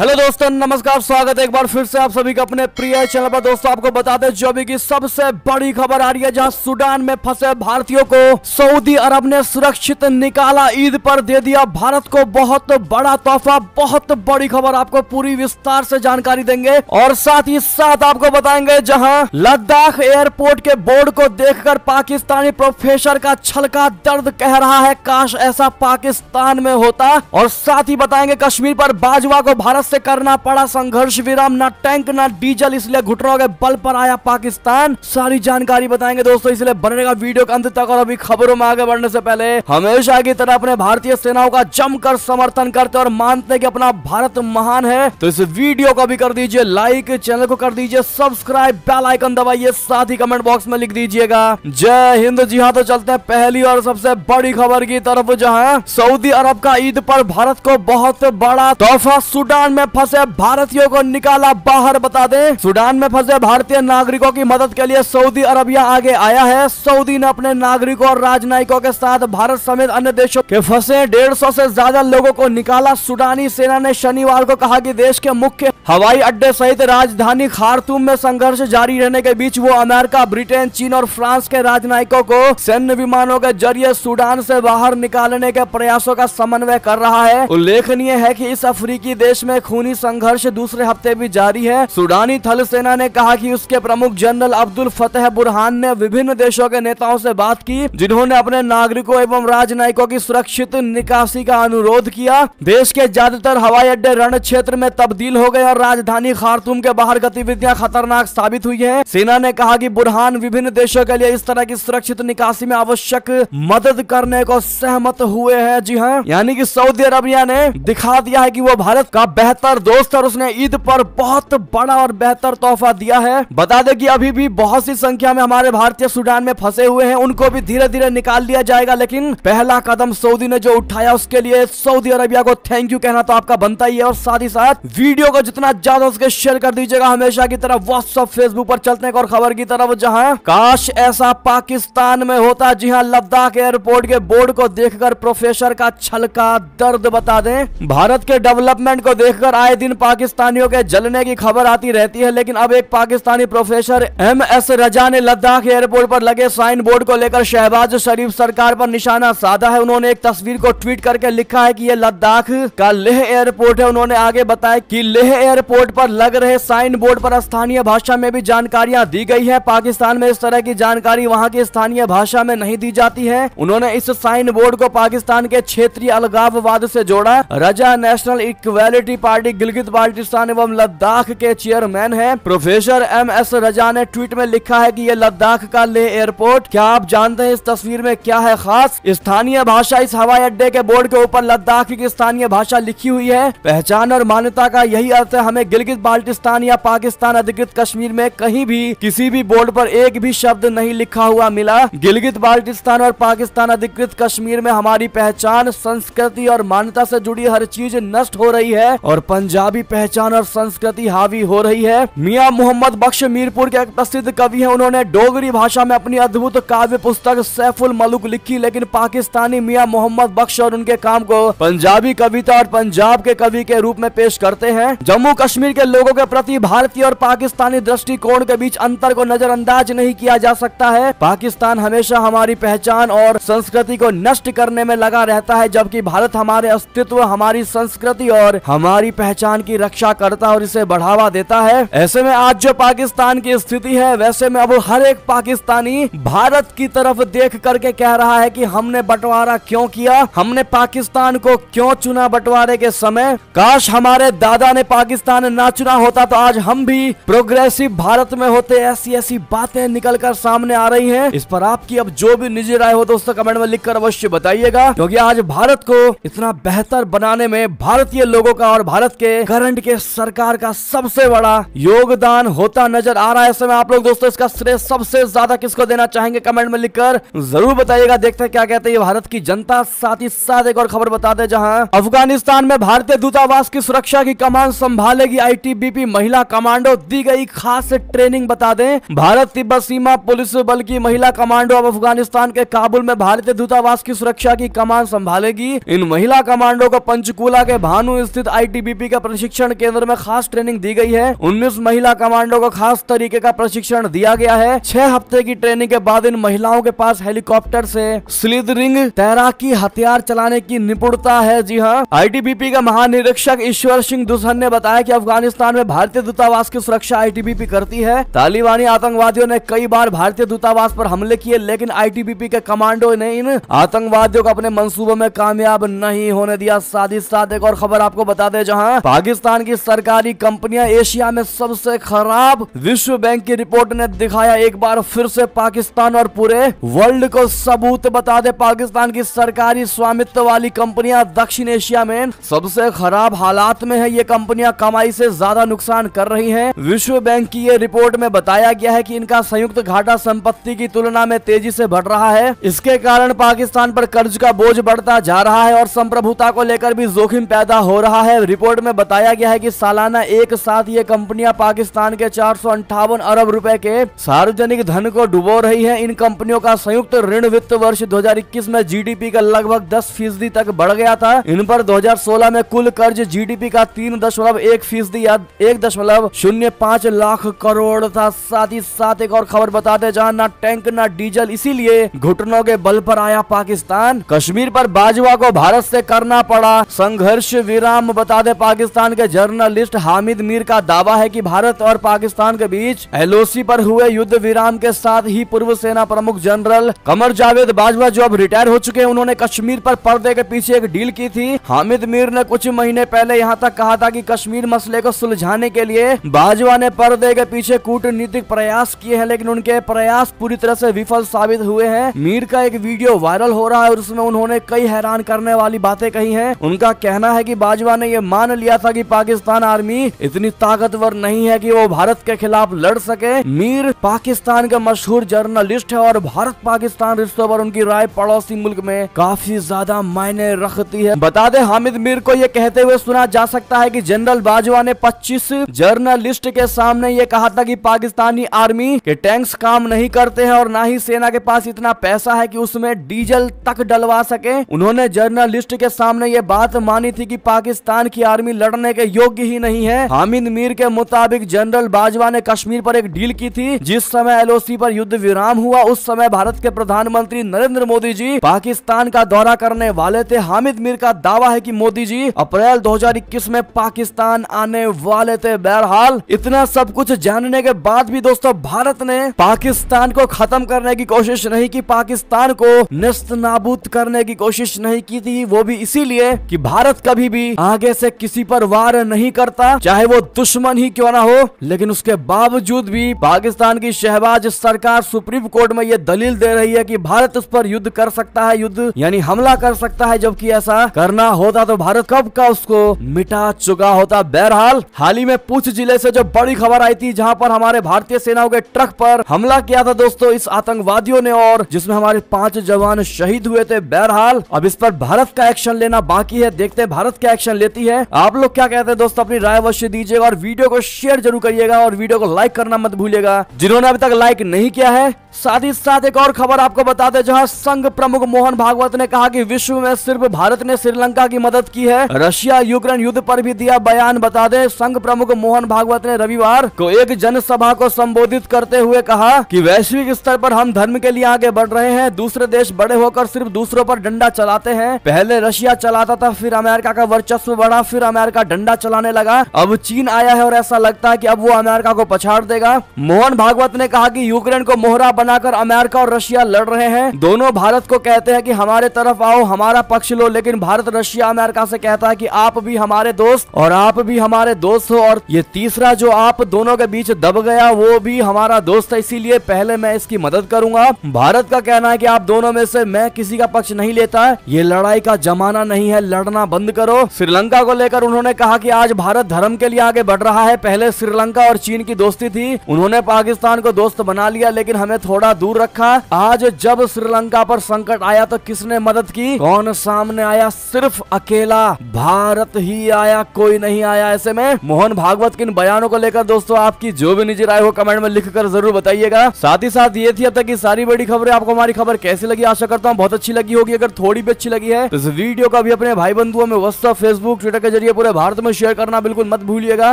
Hello दोस्तों, नमस्कार, स्वागत है एक बार फिर से आप सभी का अपने प्रिय चैनल पर। दोस्तों आपको बताते हैं जो अभी की सबसे बड़ी खबर आ रही है, जहां सूडान में फंसे भारतीयों को सऊदी अरब ने सुरक्षित निकाला। ईद पर दे दिया भारत को बहुत बड़ा तोहफा। बहुत बड़ी खबर, आपको पूरी विस्तार से जानकारी देंगे और साथ ही साथ आपको बताएंगे जहां लद्दाख एयरपोर्ट के बोर्ड को देखकर पाकिस्तानी प्रोफेसर का छलका दर्द कह रहा है काश ऐसा पाकिस्तान में होता। और साथ ही बताएंगे कश्मीर पर बाजवा को भारत से करना पड़ा संघर्ष विराम, ना टैंक ना डीजल, इसलिए घुटनों के बल पर आया पाकिस्तान। सारी जानकारी बताएंगे दोस्तों, इसलिए बनेगा वीडियो के अंत तक। और अभी खबरों में आगे बढ़ने से पहले हमेशा की तरह अपने भारतीय सेनाओं का जमकर समर्थन करते और मानते कि अपना भारत महान है, तो इस वीडियो को भी कर दीजिए लाइक, चैनल को कर दीजिए सब्सक्राइब, बेल आइकन दबाइए, साथ ही कमेंट बॉक्स में लिख दीजिएगा जय हिंद। जी हाँ, तो चलते हैं पहली और सबसे बड़ी खबर की तरफ, जहां सऊदी अरब का ईद पर भारत को बहुत बड़ा तोहफा। सूडान में फंसे भारतीयों को निकाला बाहर। बता दें, सूडान में फंसे भारतीय नागरिकों की मदद के लिए सऊदी अरबिया आगे आया है। सऊदी ने अपने नागरिकों और राजनयिकों के साथ भारत समेत अन्य देशों के फंसे 150 से ज्यादा लोगों को निकाला। सूडानी सेना ने शनिवार को कहा कि देश के मुख्य हवाई अड्डे सहित राजधानी खार्तूम में संघर्ष जारी रहने के बीच वो अमेरिका, ब्रिटेन, चीन और फ्रांस के राजनयिकों को सैन्य विमानों के जरिए सूडान से बाहर निकालने के प्रयासों का समन्वय कर रहा है। उल्लेखनीय है कि इस अफ्रीकी देश में खूनी संघर्ष दूसरे हफ्ते भी जारी है। सूडानी थल सेना ने कहा कि उसके प्रमुख जनरल अब्दुल फतेह बुरहान ने विभिन्न देशों के नेताओं से बात की, जिन्होंने अपने नागरिकों एवं राजनयिकों की सुरक्षित निकासी का अनुरोध किया। देश के ज्यादातर हवाई अड्डे रण क्षेत्र में तब्दील हो गए और राजधानी खार्तूम के बाहर गतिविधियां खतरनाक साबित हुई है। सेना ने कहा कि बुरहान विभिन्न देशों के लिए इस तरह की सुरक्षित निकासी में आवश्यक मदद करने को सहमत हुए हैं। जी हाँ, यानी कि सऊदी अरबिया ने दिखा दिया है कि वो भारत का बेहतर दोस्त, और उसने ईद पर बहुत बड़ा और बेहतर तोहफा दिया है। बता दें कि अभी भी बहुत सी संख्या में हमारे भारतीय सूडान में फंसे हुए हैं, उनको भी धीरे धीरे निकाल लिया जाएगा। लेकिन पहला कदम सऊदी ने जो उठाया उसके लिए सऊदी अरबिया को थैंक यू कहना तो आपका बनता ही है। और साथ ही साथ वीडियो को जितना ज्यादा उसके शेयर कर दीजिएगा। हमेशा की तरह व्हाट्सएप, फेसबुक पर चलते हैं और खबर की तरफ, जहां काश ऐसा पाकिस्तान में होता। जी हां, लद्दाख एयरपोर्ट के बोर्ड को देखकर प्रोफेसर का छलका दर्द। बता दें, भारत के डेवलपमेंट को देखकर आए दिन पाकिस्तानियों के जलने की खबर आती रहती है, लेकिन अब एक पाकिस्तानी प्रोफेसर MS रजा ने लद्दाख एयरपोर्ट पर लगे साइन बोर्ड को लेकर शहबाज शरीफ सरकार पर निशाना साधा है। उन्होंने एक तस्वीर को ट्वीट करके लिखा है कि यह लद्दाख का लेह एयरपोर्ट है। उन्होंने आगे बताया कि लेह एयरपोर्ट पर लग रहे साइन बोर्ड पर स्थानीय भाषा में भी जानकारियां दी गई है। पाकिस्तान में इस तरह की जानकारी वहां की स्थानीय भाषा में नहीं दी जाती है। उन्होंने इस साइन बोर्ड को पाकिस्तान के क्षेत्रीय अलगाववाद से जोड़ा। Raza national equality party Gilgit Baltistan एवं लद्दाख के चेयरमैन हैं। प्रोफेसर MS रजा ने ट्वीट में लिखा है कि यह लद्दाख का लेह एयरपोर्ट। क्या आप जानते हैं इस तस्वीर में क्या है खास? स्थानीय भाषा। इस हवाई अड्डे के बोर्ड के ऊपर लद्दाख की स्थानीय भाषा लिखी हुई है। पहचान और मान्यता का यही अर्थ है। हमें गिलगित बाल्टिस्तान या पाकिस्तान अधिकृत कश्मीर में कहीं भी किसी भी बोर्ड पर एक भी शब्द नहीं लिखा हुआ मिला। गिलगित बाल्टिस्तान और पाकिस्तान अधिकृत कश्मीर में हमारी पहचान, संस्कृति और मान्यता से जुड़ी हर चीज नष्ट हो रही है और पंजाबी पहचान और संस्कृति हावी हो रही है। मियां मोहम्मद बख्श मीरपुर के एक प्रसिद्ध कवि हैं। उन्होंने डोगरी भाषा में अपनी अद्भुत काव्य पुस्तक सैफुल मलुक लिखी, लेकिन पाकिस्तानी मियां मोहम्मद बख्श और उनके काम को पंजाबी कविता और पंजाब के कवि के रूप में पेश करते हैं। जम्मू कश्मीर के लोगों के प्रति भारतीय और पाकिस्तानी दृष्टिकोण के बीच अंतर को नजरअंदाज नहीं किया जा सकता है। पाकिस्तान हमेशा हमारी पहचान और संस्कृति को नष्ट करने में लगा रहता है, जबकि भारत हमारे अस्तित्व, हमारी संस्कृति और हमारी पहचान की रक्षा करता और इसे बढ़ावा देता है। ऐसे में आज जो पाकिस्तान की स्थिति है, वैसे में अब हर एक पाकिस्तानी भारत की तरफ देख करके कह रहा है कि हमने बंटवारा क्यों किया, हमने पाकिस्तान को क्यों चुना बंटवारे के समय। काश हमारे दादा ने पाकिस्तान ना चुना होता तो आज हम भी प्रोग्रेसिव भारत में होते। ऐसी ऐसी बातें निकलकर सामने आ रही हैं। इस पर आपकी अब जो भी निजी राय हो दोस्तों कमेंट में लिखकर अवश्य बताइएगा, क्योंकि आज भारत को इतना बेहतर बनाने में भारतीय लोगों का और भारत के करंट के सरकार का सबसे बड़ा योगदान होता नजर आ रहा है। ऐसे में आप लोग दोस्तों इसका श्रेय सबसे ज्यादा किसको देना चाहेंगे कमेंट में लिखकर जरूर बताइएगा। देखते हैं क्या कहते हैं भारत की जनता। साथ ही साथ एक और खबर बता दें, जहां अफगानिस्तान में भारतीय दूतावास की सुरक्षा की कमान संभाल संभालेगी आईटीबीपी महिला कमांडो, दी गई खास ट्रेनिंग। बता दें भारत तिब्बत सीमा पुलिस बल की महिला कमांडो अब अफगानिस्तान के काबुल में भारतीय दूतावास की सुरक्षा की कमान संभालेगी। इन महिला कमांडो को पंचकूला के भानु स्थित आईटीबीपी के प्रशिक्षण केंद्र में खास ट्रेनिंग दी गई है। 19 महिला कमांडो को खास तरीके का प्रशिक्षण दिया गया है। 6 हफ्ते की ट्रेनिंग के बाद इन महिलाओं के पास हेलीकॉप्टर से स्लिदरिंग, तैराकी, हथियार चलाने की निपुणता है। जी हाँ, आईटीबीपी का महानिरीक्षक ईश्वर सिंह दुल्हन ने बताया कि अफगानिस्तान में भारतीय दूतावास की सुरक्षा आईटीबीपी करती है। तालिबानी आतंकवादियों ने कई बार भारतीय दूतावास पर हमले किए, लेकिन आईटीबीपी के कमांडो ने इन आतंकवादियों को अपने मंसूबों में कामयाब नहीं होने दिया। साथ ही साथ एक और खबर आपको बता दें, जहां पाकिस्तान की सरकारी कंपनियां एशिया में सबसे खराब। विश्व बैंक की रिपोर्ट ने दिखाया एक बार फिर से पाकिस्तान और पूरे वर्ल्ड को सबूत। बता दे पाकिस्तान की सरकारी स्वामित्व वाली कंपनियां दक्षिण एशिया में सबसे खराब हालात में है। ये कंपनियां कमाई से ज्यादा नुकसान कर रही हैं। विश्व बैंक की ये रिपोर्ट में बताया गया है कि इनका संयुक्त घाटा संपत्ति की तुलना में तेजी से बढ़ रहा है। इसके कारण पाकिस्तान पर कर्ज का बोझ बढ़ता जा रहा है और संप्रभुता को लेकर भी जोखिम पैदा हो रहा है। रिपोर्ट में बताया गया है कि सालाना एक साथ ये कंपनियां पाकिस्तान के 458 अरब रुपए के सार्वजनिक धन को डुबो रही है। इन कंपनियों का संयुक्त ऋण वित्त वर्ष 2021 में जीडीपी का लगभग 10% तक बढ़ गया था। इन पर 2016 में कुल कर्ज जीडीपी का 3.1% या 1.05 लाख करोड़ था। साथ ही साथ एक और खबर बताते, जहां ना टैंक ना डीजल, इसीलिए घुटनों के बल पर आया पाकिस्तान। कश्मीर पर बाजवा को भारत से करना पड़ा संघर्ष विराम। बता दे पाकिस्तान के जर्नलिस्ट हामिद मीर का दावा है कि भारत और पाकिस्तान के बीच एलओसी पर हुए युद्ध विराम के साथ ही पूर्व सेना प्रमुख जनरल कमर जावेद बाजवा, जो अब रिटायर हो चुके हैं, उन्होंने कश्मीर पर पर्दे के पीछे एक डील की थी। हामिद मीर ने कुछ महीने पहले यहां तक कहा था कि कश्मीर मसले को सुलझाने के लिए बाजवा ने पर्दे के पीछे कूटनीतिक प्रयास किए हैं, लेकिन उनके प्रयास पूरी तरह से विफल साबित हुए हैं। मीर का एक वीडियो वायरल हो रहा है और उसमें उन्होंने कई हैरान करने वाली बातें कही हैं। उनका कहना है कि बाजवा ने यह मान लिया था कि पाकिस्तान आर्मी इतनी ताकतवर नहीं है कि वो भारत के खिलाफ लड़ सके। मीर पाकिस्तान के मशहूर जर्नलिस्ट है और भारत पाकिस्तान रिश्तों पर उनकी राय पड़ोसी मुल्क में काफी ज्यादा मायने रखती है। बता दें हामिद मीर को ये कहते हुए सुना जा सकता है कि जनरल बाजवा ने 25 जर्नलिस्ट के सामने ये कहा था कि पाकिस्तानी आर्मी के टैंक्स काम नहीं करते हैं और ना ही सेना के पास इतना पैसा है कि उसमें डीजल तक डलवा सके। उन्होंने जर्नलिस्ट के सामने ये बात मानी थी कि पाकिस्तान की आर्मी लड़ने के योग्य ही नहीं है। हामिद मीर के मुताबिक जनरल बाजवा ने कश्मीर पर एक डील की थी। जिस समय एलओसी पर युद्ध विराम हुआ, उस समय भारत के प्रधानमंत्री नरेंद्र मोदी जी पाकिस्तान का दौरा करने वाले थे। हामिद मीर का दावा है कि मोदी जी अप्रैल 2021 में पाकिस्तान आने वाले थे। बहरहाल इतना सब कुछ जानने के बाद भी दोस्तों भारत ने पाकिस्तान को खत्म करने की कोशिश नहीं की, पाकिस्तान को नेस्त नाबूद करने की कोशिश नहीं की थी। वो भी इसीलिए कि भारत कभी भी आगे से किसी पर वार नहीं करता, चाहे वो दुश्मन ही क्यों ना हो। लेकिन उसके बावजूद भी पाकिस्तान की शहबाज सरकार सुप्रीम कोर्ट में ये दलील दे रही है कि भारत उस पर युद्ध कर सकता है, युद्ध यानी हमला कर सकता है, जबकि ऐसा करना होता तो भारत कब का उसको मिटा चुका होता। बहरहाल हाल ही में पूंछ जिले से जो बड़ी खबर आई थी, जहां पर हमारे भारतीय सेनाओं के ट्रक पर हमला किया था दोस्तों इस आतंकवादियों ने, और जिसमें हमारे 5 जवान शहीद हुए थे। बहरहाल अब इस पर भारत का एक्शन लेना बाकी है, देखते हैं भारत क्या एक्शन लेती है। आप लोग क्या कहते हैं दोस्तों, अपनी राय अवश्य दीजिएगा और वीडियो को शेयर जरूर करिएगा और वीडियो को लाइक करना मत भूलिएगा जिन्होंने अभी तक लाइक नहीं किया है। साथ ही साथ एक और खबर आपको बता दें, जहां संघ प्रमुख मोहन भागवत ने कहा कि विश्व में सिर्फ भारत ने श्रीलंका की मदद की है। रशिया यूक्रेन युद्ध पर भी दिया बयान। बता दें संघ प्रमुख मोहन भागवत ने रविवार को एक जनसभा को संबोधित करते हुए कहा कि वैश्विक स्तर पर हम धर्म के लिए आगे बढ़ रहे हैं। दूसरे देश बड़े होकर सिर्फ दूसरों पर डंडा चलाते हैं। पहले रशिया चलाता था, फिर अमेरिका का वर्चस्व बढ़ा, फिर अमेरिका डंडा चलाने लगा, अब चीन आया है और ऐसा लगता है कि अब वो अमेरिका को पछाड़ देगा। मोहन भागवत ने कहा कि यूक्रेन को मोहरा बनाकर अमेरिका और रशिया लड़ रहे हैं। दोनों भारत को कहते हैं कि हमारे तरफ आओ, हमारा पक्ष लो, लेकिन भारत रशिया अमेरिका से कहता है कि आप भी हमारे दोस्त और आप भी हमारे दोस्त हो, और ये तीसरा जो आप दोनों के बीच दब गया वो भी हमारा दोस्त है, इसीलिए पहले मैं इसकी मदद करूंगा। भारत का कहना है कि आप दोनों में से मैं किसी का पक्ष नहीं लेता, ये लड़ाई का जमाना नहीं है, लड़ना बंद करो। श्रीलंका को लेकर उन्होंने कहा कि आज भारत धर्म के लिए आगे बढ़ रहा है। पहले श्रीलंका और चीन की दोस्ती थी, उन्होंने पाकिस्तान को दोस्त बना लिया, लेकिन हमें थोड़ा दूर रखा। आज जब श्रीलंका पर संकट आया तो किसने मदद की? कौन सामने आया? सिर्फ अकेला भारत ही आया, कोई नहीं आया। आया। ऐसे में मोहन भागवत के इन बयानों को लेकर दोस्तों आपकी जो भी निजी राय हो कमेंट में लिखकर जरूर बताइएगा। साथ ही साथ ये थी अब तक की सारी बड़ी खबरें। आपको हमारी खबर कैसी लगी, आशा करता हूँ बहुत अच्छी लगी होगी। अगर थोड़ी भी अच्छी लगी है तो इस वीडियो को भी अपने भाई बंधुओं में व्हाट्सएप, फेसबुक, ट्विटर के जरिए पूरे भारत में शेयर करना बिल्कुल मत भूलिएगा।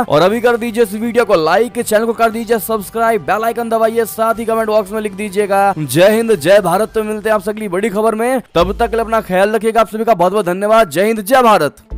और अभी कर दीजिए इस वीडियो को लाइक, चैनल को कर दीजिए सब्सक्राइब, बेल आइकन दबाइए, साथ ही कमेंट बॉक्स में लिख दीजिएगा जय हिंद जय भारत। तो मिलते हैं आप अगली बड़ी खबर में, तब तक अपना ख्याल रखिएगा। आप सभी का बहुत बहुत धन्यवाद। जय हिंद जय भारत।